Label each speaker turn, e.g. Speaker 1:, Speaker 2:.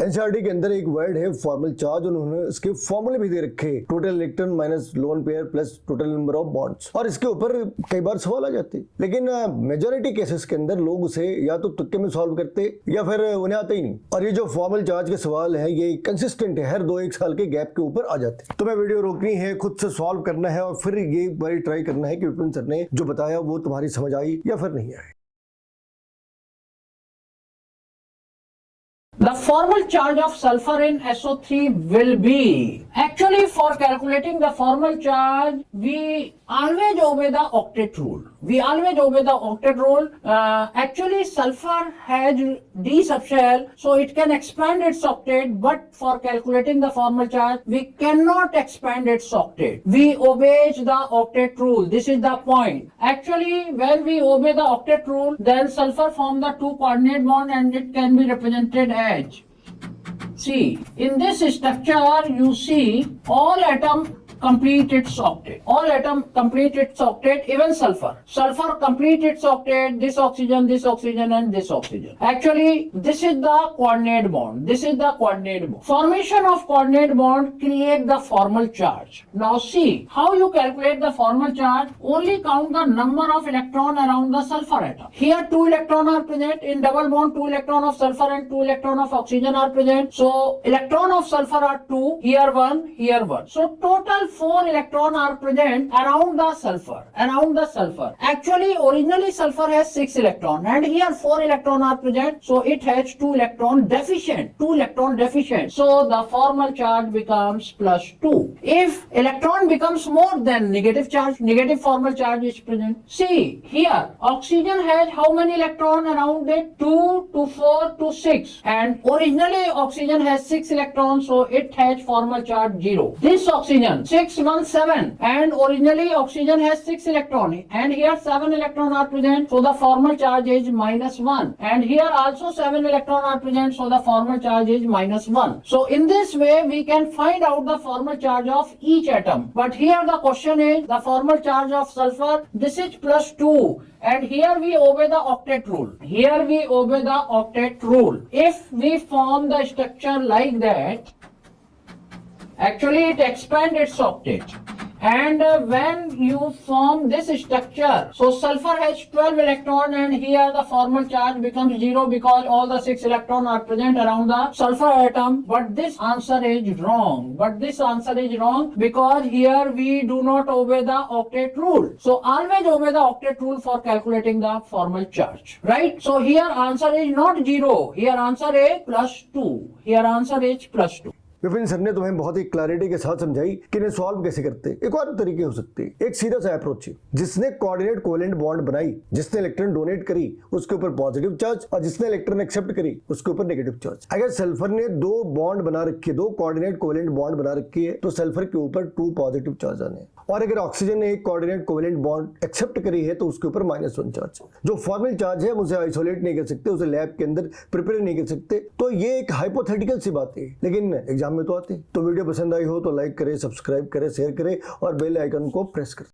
Speaker 1: NCERT के अंदर एक वर्ड है फॉर्मल चार्ज, उन्होंने इसके फॉर्मूले भी दे रखे, total electron minus lone pair plus total number of bonds, और इसके ऊपर कई बार सवाल आ जाते हैं। लेकिन मेजॉरिटी केसेस के अंदर लोग उसे या तो तुक्के में सॉल्व करते या फिर उन्हें आता ही नहीं। और ये जो फॉर्मल चार्ज के सवाल है ये कंसिस्टेंट है, हर 2-1 साल के गैप के ऊपर आ जाते हैं। तुम्हें वीडियो रोकनी है, खुद से सॉल्व करना है और फिर ये बारी ट्राई करना है कि विपिन सर ने जो बताया वो तुम्हारी समझ आई या फिर नहीं आई।
Speaker 2: The formal charge of sulfur in SO3 will be, actually for calculating the formal charge, we always obey the octet rule. We always obey the octet rule. Actually sulfur has D subshell, so it can expand its octet, but for calculating the formal charge, we cannot expand its octet. We obey the octet rule. This is the point. Actually, when we obey the octet rule, then sulfur form the two coordinate bond and it can be represented as. See, in this structure, you see all atom complete its octet. All atom complete its octet, even sulfur. Sulfur complete its octet, this oxygen and this oxygen. Actually, this is the coordinate bond. This is the coordinate bond. Formation of coordinate bond create the formal charge. Now see, how you calculate the formal charge? Only count the number of electron around the sulfur atom. Here 2 electron are present. In double bond 2 electron of sulfur and 2 electron of oxygen are present. So electron of sulfur are 2, here 1, here 1. So total 4 electrons are present around the sulfur. Around the sulfur. Actually, originally sulfur has 6 electrons, and here 4 electrons are present. So it has 2 electron deficient. 2 electron deficient. So the formal charge becomes +2. If electron becomes more than negative charge, negative formal charge is present. See here, oxygen has how many electrons around it? 2 to 4 to 6. And originally oxygen has 6 electrons, so it has formal charge 0. This oxygen 6 1 7, and originally oxygen has 6 electrons, and here 7 electrons are present, so the formal charge is -1, and here also 7 electrons are present, so the formal charge is -1. So in this way we can find out the formal charge of each atom. But here the question is the formal charge of sulfur, this is +2, and here we obey the octet rule. Here we obey the octet rule. If we form the structure like that, actually it expands its octet, and when you form this structure, so sulfur has 12 electrons, and here the formal charge becomes 0 because all the 6 electrons are present around the sulfur atom. But this answer is wrong. But this answer is wrong because here we do not obey the octet rule. So always obey the octet rule for calculating the formal charge, right? So here answer is not 0. Here answer is +2. Here answer is +2.
Speaker 1: Vipin sir ने तुम्हें बहुत ही clarity के साथ समझाई कि इन्हें solve कैसे करते हैं। एक और तरीके हो सकते हैं, एक सीधा सा अप्रोच है, जिसने कोऑर्डिनेट कोवेलेंट बॉन्ड बनाई, जिसने इलेक्ट्रॉन डोनेट करी उसके ऊपर पॉजिटिव चार्ज, और जिसने इलेक्ट्रॉन एक्सेप्ट करी उसके ऊपर नेगेटिव चार्ज। अगर सल्फर ने 2 बॉन्ड बना रखी है, 2 कोऑर्डिनेट कोवेलेंट बॉन्ड बना रखी है, तो सल्फर के ऊपर 2 पॉजिटिव चार्ज आने, और अगर ऑक्सीजन ने एक कोऑर्डिनेट कोवेलेंट बॉन्ड एक्सेप्ट करी है तो उसके ऊपर -1 चार्ज। जो फॉर्मल चार्ज है उसे आइसोलेट नहीं कर सकते, उसे लैब के अंदर प्रिपेयर नहीं कर सकते। तो ये एक हाइपोथेटिकल सी बात है, लेकिन एग्जाम में तो आती। तो वीडियो पसंद आई हो तो लाइक करें, सब्सक्राइब करें, शेयर करें और बेल आइकन को प्रेस करें।